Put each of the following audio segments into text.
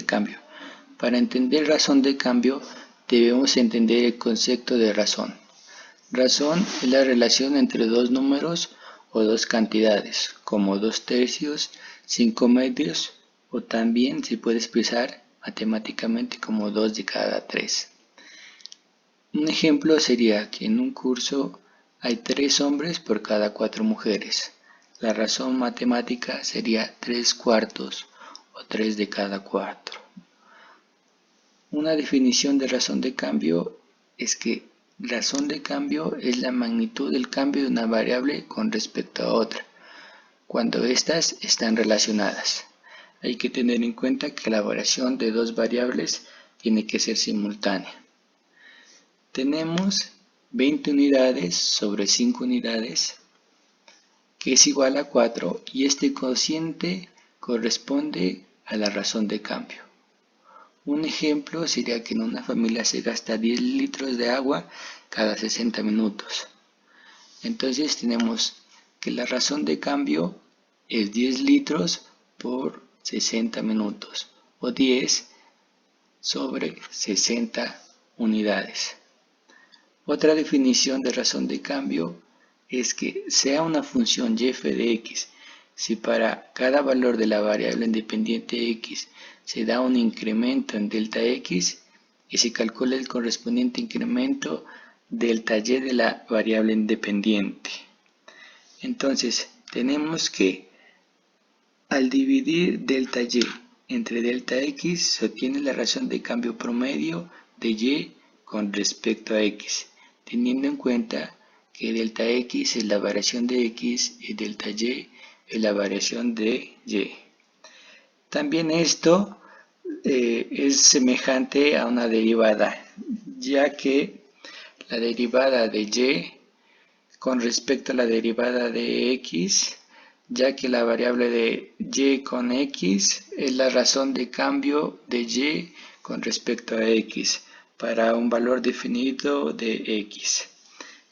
cambio. Para entender razón de cambio, debemos entender el concepto de razón. Razón es la relación entre dos números o dos cantidades, como 2/3, 5/3, o también se puede expresar matemáticamente como 2 de cada 3. Un ejemplo sería que en un curso hay 3 hombres por cada 4 mujeres. La razón matemática sería 3/4 o 3 de cada 4. Una definición de razón de cambio es que razón de cambio es la magnitud del cambio de una variable con respecto a otra, cuando éstas están relacionadas. Hay que tener en cuenta que la variación de dos variables tiene que ser simultánea. Tenemos 20 unidades sobre 5 unidades, que es igual a 4, y este cociente corresponde a la razón de cambio. Un ejemplo sería que en una familia se gasta 10 litros de agua cada 60 minutos. Entonces tenemos que la razón de cambio es 10 litros por 60 minutos, o 10 sobre 60 unidades. Otra definición de razón de cambio es que sea una función y f de x, si para cada valor de la variable independiente x se da un incremento en delta x y se calcula el correspondiente incremento delta y de la variable independiente. Entonces, tenemos que al dividir delta y entre delta x se obtiene la razón de cambio promedio de y con respecto a x, teniendo en cuenta que delta x es la variación de x y delta y es la variación de y. También esto es semejante a una derivada, ya que la derivada de y con respecto a la derivada de x, ya que la variable de y con x es la razón de cambio de y con respecto a x para un valor definido de x.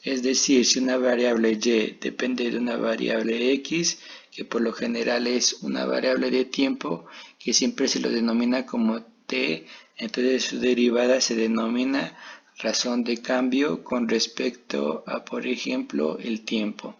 Es decir, si una variable y depende de una variable x, que por lo general es una variable de tiempo, que siempre se lo denomina como t, entonces su derivada se denomina razón de cambio con respecto a, por ejemplo, el tiempo.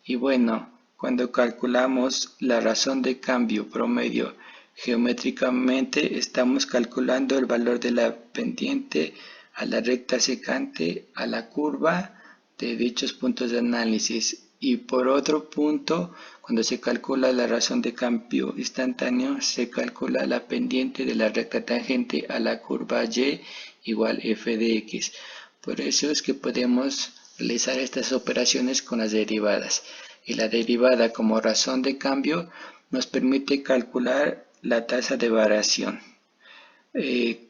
Y bueno, cuando calculamos la razón de cambio promedio geométricamente, estamos calculando el valor de la pendiente a la recta secante a la curva de dichos puntos de análisis. Y por otro punto, cuando se calcula la razón de cambio instantáneo, se calcula la pendiente de la recta tangente a la curva y igual f de x. Por eso es que podemos realizar estas operaciones con las derivadas. Y la derivada como razón de cambio nos permite calcular la tasa de variación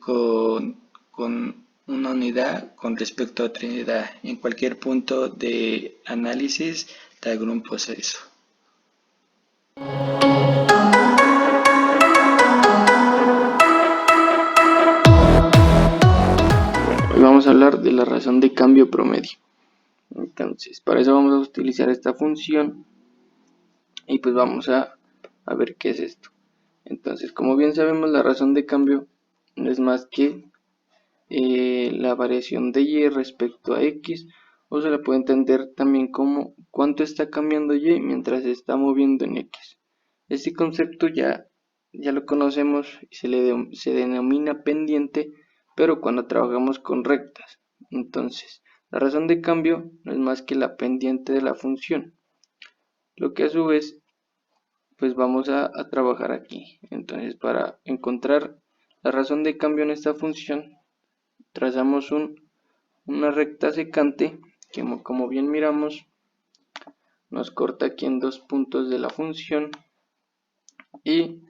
con una unidad con respecto a otra unidad en cualquier punto de análisis de algún proceso. Hoy vamos a hablar de la razón de cambio promedio. Entonces, para eso vamos a utilizar esta función y pues vamos a ver qué es esto. Entonces, como bien sabemos, la razón de cambio no es más que la variación de y respecto a x, o se la puede entender también como cuánto está cambiando y mientras se está moviendo en x. Este concepto ya lo conocemos y se denomina pendiente, pero cuando trabajamos con rectas. Entonces, la razón de cambio no es más que la pendiente de la función, lo que a su vez pues vamos a trabajar aquí. Entonces, para encontrar la razón de cambio en esta función, trazamos una recta secante que, como bien miramos, nos corta aquí en dos puntos de la función, y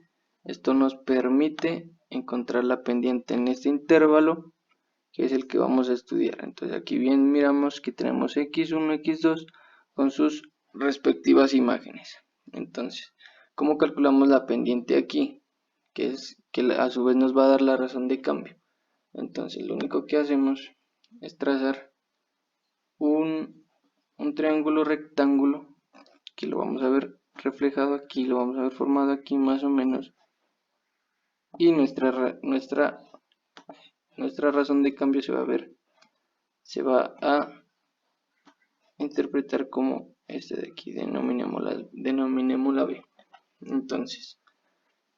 esto nos permite encontrar la pendiente en este intervalo, que es el que vamos a estudiar. Entonces aquí bien miramos que tenemos x1, x2 con sus respectivas imágenes. Entonces, ¿cómo calculamos la pendiente aquí? Que es que a su vez nos va a dar la razón de cambio. Entonces lo único que hacemos es trazar un triángulo rectángulo, que lo vamos a ver reflejado aquí, lo vamos a ver formado aquí más o menos y nuestra razón de cambio se va a interpretar como este de aquí, denominemos la B. Entonces,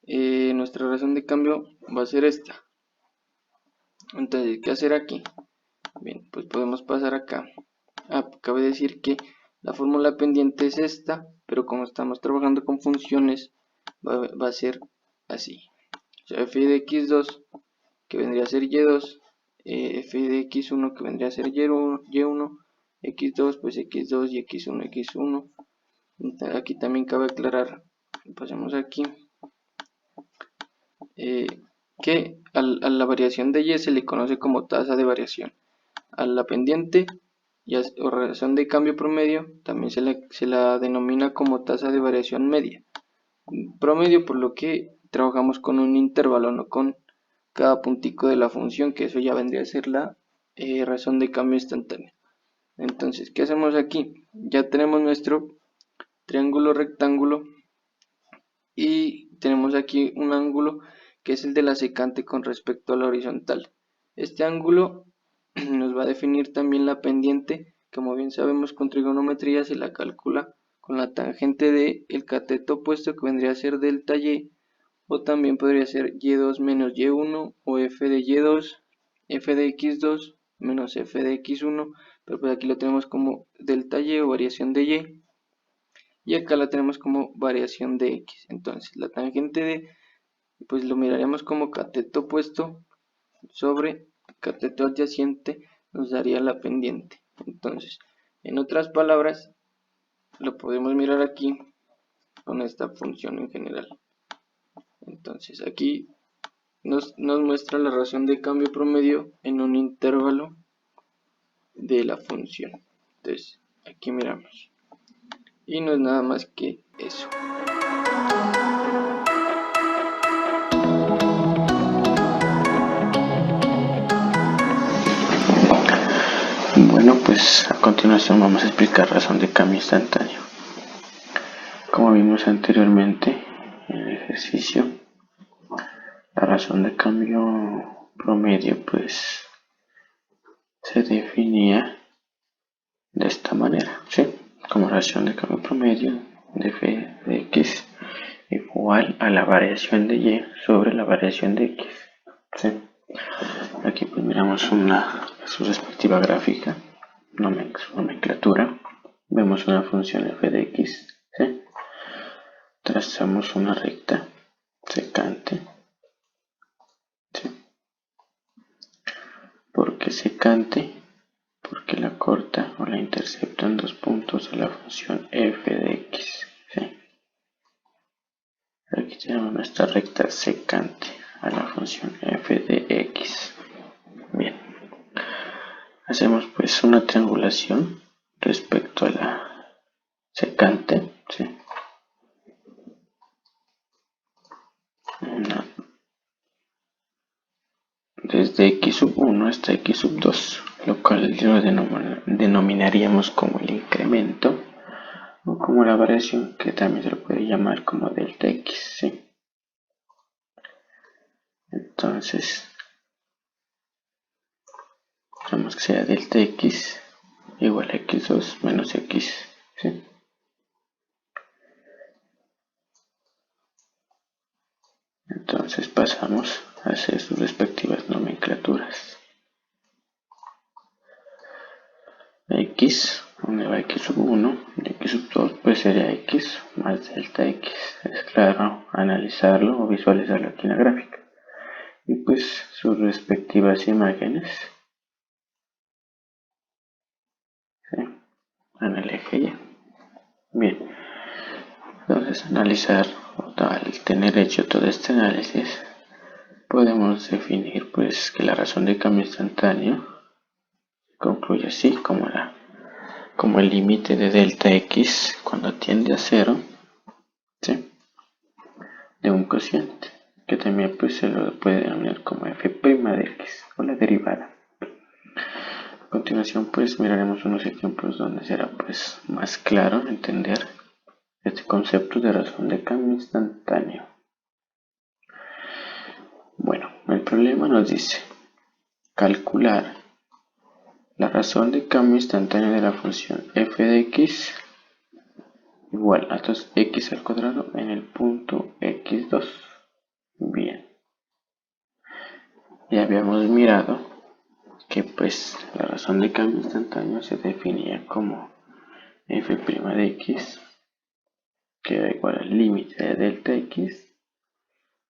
nuestra razón de cambio va a ser esta. Entonces, ¿qué hacer aquí? Bien, pues podemos pasar acá. Cabe decir que la fórmula pendiente es esta, pero como estamos trabajando con funciones, va a ser así. O sea, f de x2, que vendría a ser y2, f de x1, que vendría a ser y1, x2, pues x2 y x1, x1. Aquí también cabe aclarar, pasemos aquí, que a la variación de y se le conoce como tasa de variación. A la pendiente o razón de cambio promedio también se la denomina como tasa de variación media. Promedio, por lo que trabajamos con un intervalo, no con cada puntico de la función, que eso ya vendría a ser la razón de cambio instantánea. Entonces, ¿qué hacemos aquí? Ya tenemos nuestro triángulo rectángulo y tenemos aquí un ángulo que es el de la secante con respecto a la horizontal. Este ángulo nos va a definir también la pendiente, como bien sabemos con trigonometría se la calcula con la tangente del cateto opuesto, que vendría a ser delta y, o también podría ser y2 menos y1 o f de y2, f de x2 menos f de x1, pero pues aquí lo tenemos como delta y o variación de y acá la tenemos como variación de x. Entonces la tangente de, pues lo miraremos como cateto opuesto sobre cateto adyacente, nos daría la pendiente. Entonces, en otras palabras, lo podemos mirar aquí con esta función en general. Entonces aquí nos muestra la razón de cambio promedio en un intervalo de la función. Entonces aquí miramos y no es nada más que eso. Bueno, pues a continuación vamos a explicar razón de cambio instantáneo. Como vimos anteriormente en el ejercicio, la razón de cambio promedio pues se definía de esta manera, ¿sí? Como razón de cambio promedio de f de x igual a la variación de y sobre la variación de x, ¿sí? Aquí pues miramos su respectiva gráfica, nomenclatura. Vemos una función f de x, ¿sí? Trazamos una recta secante, ¿sí? ¿Por qué secante? Porque la corta o la intercepta en dos puntos de la función f de x, ¿sí? Aquí tenemos nuestra recta secante a la función f de x. Bien, hacemos pues una triangulación respecto a la secante, ¿sí? Desde x sub 1 hasta x sub 2, lo cual lo denominaríamos como el incremento o como la variación, que también se lo puede llamar como delta x, ¿sí? Entonces, tenemos que sea delta x igual a x2 menos x, ¿sí? Entonces pasamos a hacer sus respectivas nomenclaturas. X, donde va x sub 1 y x sub 2, pues sería x más delta x. Es claro analizarlo o visualizarlo aquí en la gráfica. Y pues sus respectivas imágenes, ¿sí? En el eje Y. Bien, entonces al tener hecho todo este análisis, podemos definir pues que la razón de cambio instantáneo concluye así como el límite de delta x cuando tiende a 0, ¿sí? De un cociente, que también pues se lo puede denominar como f' de x o la derivada. A continuación pues miraremos unos ejemplos donde será pues más claro entender este concepto de razón de cambio instantáneo. Bueno, el problema nos dice calcular la razón de cambio instantáneo de la función f de x igual a 2x al cuadrado en el punto x2. Bien, ya habíamos mirado que pues la razón de cambio instantáneo se definía como f' de x, que da igual al límite de delta x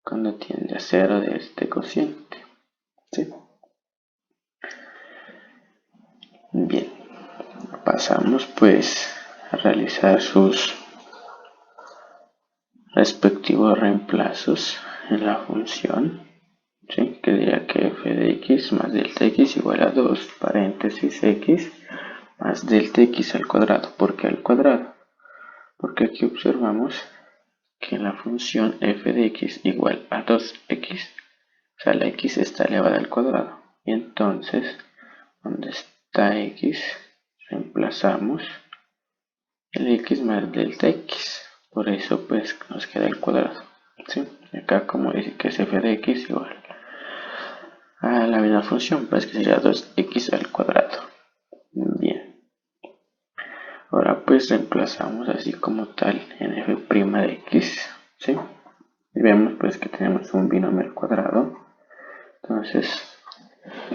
cuando tiende a 0 de este cociente. ¿Sí? Bien, pasamos pues a realizar sus respectivos reemplazos en la función, ¿sí? Que diría que f de x más delta x igual a 2 paréntesis x más delta x al cuadrado. ¿Por qué al cuadrado? Porque aquí observamos que la función f de x igual a 2x, o sea, la x está elevada al cuadrado. Y entonces, donde está x, reemplazamos el x más delta x. Por eso, pues, nos queda el cuadrado. ¿Sí? Acá, como dice que es f de x igual a la misma función, pues que sería 2x al cuadrado. Bien. Ahora, pues, reemplazamos así como tal en f' de x. ¿Sí? Y vemos pues que tenemos un binomio al cuadrado. Entonces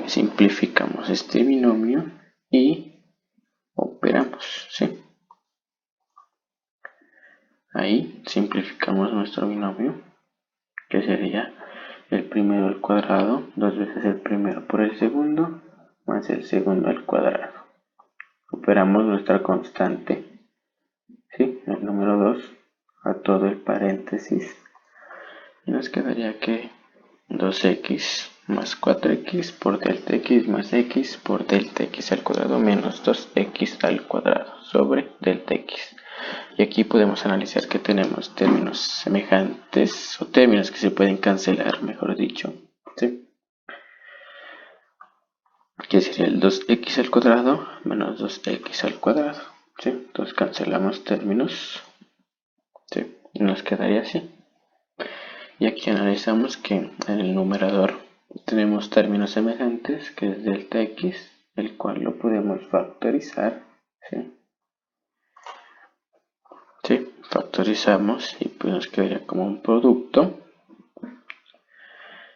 simplificamos este binomio y operamos, ¿sí? Ahí simplificamos nuestro binomio, que sería el primero al cuadrado, dos veces el primero por el segundo, más el segundo al cuadrado. Operamos nuestra constante, ¿sí? El número 2 a todo el paréntesis. Y nos quedaría que 2x más 4x por delta x más x por delta x al cuadrado menos 2x al cuadrado sobre delta x. Y aquí podemos analizar que tenemos términos semejantes o términos que se pueden cancelar, mejor dicho, ¿sí? Que sería el 2x al cuadrado menos 2x al cuadrado, ¿sí? Entonces cancelamos términos, ¿sí? Y nos quedaría así. Y aquí analizamos que en el numerador tenemos términos semejantes, que es delta x, el cual lo podemos factorizar, ¿sí? Sí, factorizamos y pues nos quedaría como un producto.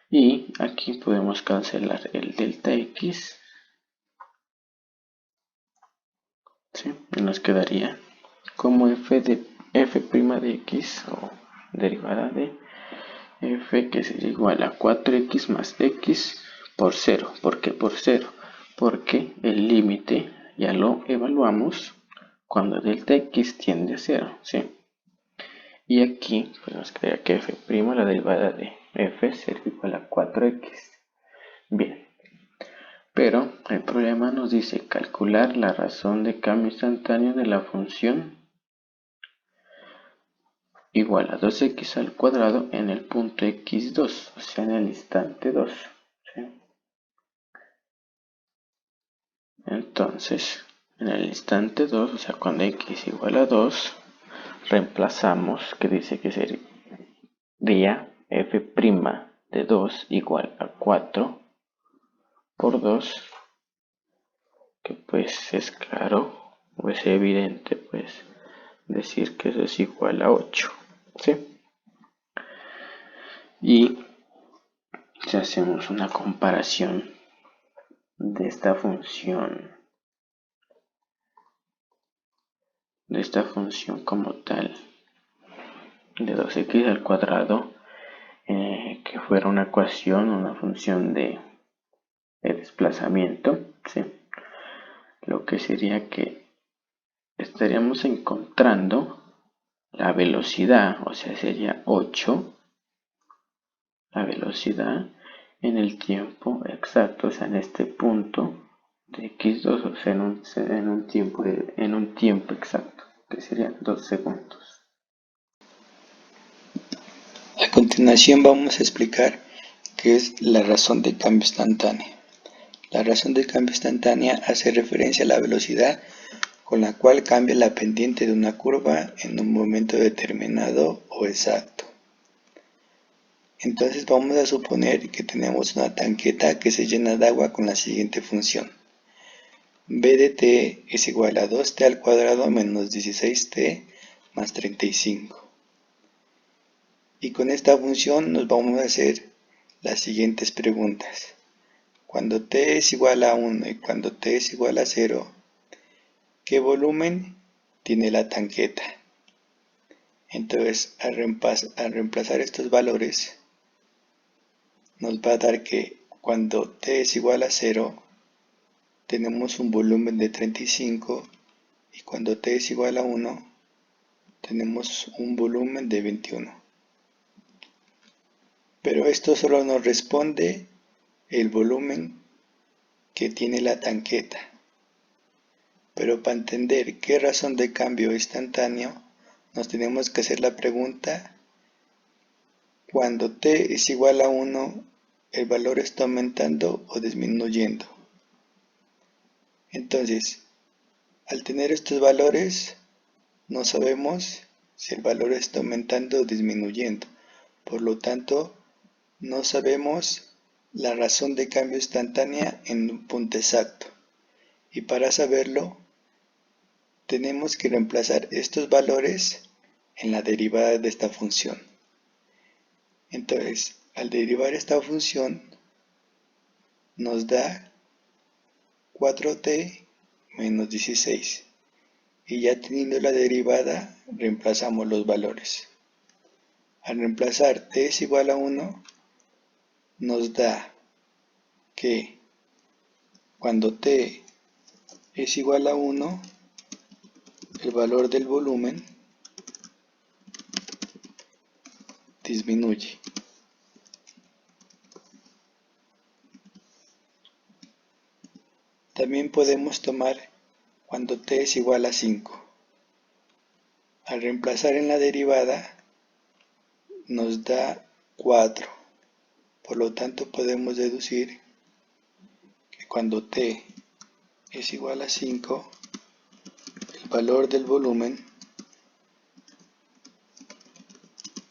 Y aquí podemos cancelar el delta x, ¿sí? Y nos quedaría como f de x o derivada de f, que sería igual a 4x más x por 0. ¿Por qué por 0? Porque el límite ya lo evaluamos cuando delta x tiende a 0, ¿sí? Y aquí pues nos quedaría que f', la derivada de f, sería igual a 4x. Bien, pero el problema nos dice calcular la razón de cambio instantáneo de la función igual a 2x al cuadrado en el punto x2, o sea, en el instante 2. ¿Sí? Entonces, en el instante 2, o sea, cuando x igual a 2, reemplazamos, que dice que sería f' de 2 igual a 4 por 2, que pues es claro, o es evidente, pues, decir que eso es igual a 8. ¿Sí? Y si hacemos una comparación de esta función como tal de 2x al cuadrado, que fuera una ecuación, una función de desplazamiento, ¿sí? Lo que sería que estaríamos encontrando la velocidad, o sea, sería 8, la velocidad en el tiempo exacto, o sea, en este punto de x2, o sea, en un tiempo exacto, que serían 2 segundos. A continuación vamos a explicar qué es la razón de cambio instantánea. La razón de cambio instantánea hace referencia a la velocidad con la cual cambia la pendiente de una curva en un momento determinado o exacto. Entonces vamos a suponer que tenemos una tanqueta que se llena de agua con la siguiente función. B de t es igual a 2t al cuadrado menos 16t más 35. Y con esta función nos vamos a hacer las siguientes preguntas. Cuando t es igual a 1 y cuando t es igual a 0, ¿qué volumen tiene la tanqueta? Entonces, al reemplazar estos valores, nos va a dar que cuando t es igual a 0, tenemos un volumen de 35 y cuando t es igual a 1, tenemos un volumen de 21. Pero esto solo nos responde el volumen que tiene la tanqueta. Pero para entender qué razón de cambio instantáneo, nos tenemos que hacer la pregunta: cuando t es igual a 1, ¿el valor está aumentando o disminuyendo? Entonces, al tener estos valores, no sabemos si el valor está aumentando o disminuyendo. Por lo tanto, no sabemos la razón de cambio instantánea en un punto exacto. Y para saberlo, tenemos que reemplazar estos valores en la derivada de esta función. Entonces, al derivar esta función, nos da 4t menos 16. Y ya teniendo la derivada, reemplazamos los valores. Al reemplazar t es igual a 1, nos da que cuando t es igual a 1, el valor del volumen disminuye. También podemos tomar cuando t es igual a 5. Al reemplazar en la derivada, nos da 4. Por lo tanto, podemos deducir que cuando t es igual a 5, el valor del volumen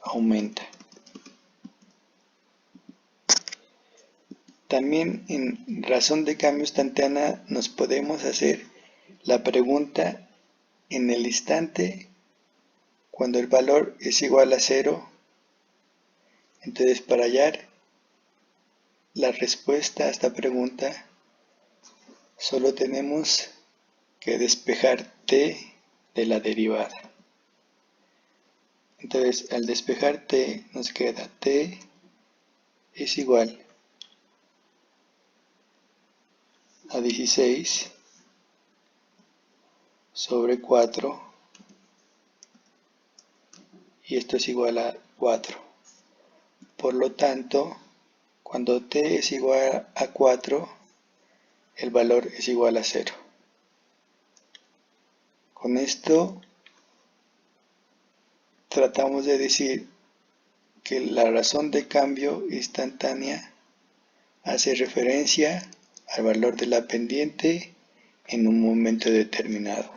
aumenta. También en razón de cambio instantánea nos podemos hacer la pregunta en el instante cuando el valor es igual a 0. Entonces, para hallar la respuesta a esta pregunta, solo tenemos que despejar t de la derivada. Entonces, al despejar t, nos queda t es igual a 16 sobre 4, y esto es igual a 4. Por lo tanto, cuando t es igual a 4, el valor es igual a 0. Con esto tratamos de decir que la razón de cambio instantánea hace referencia al valor de la pendiente en un momento determinado.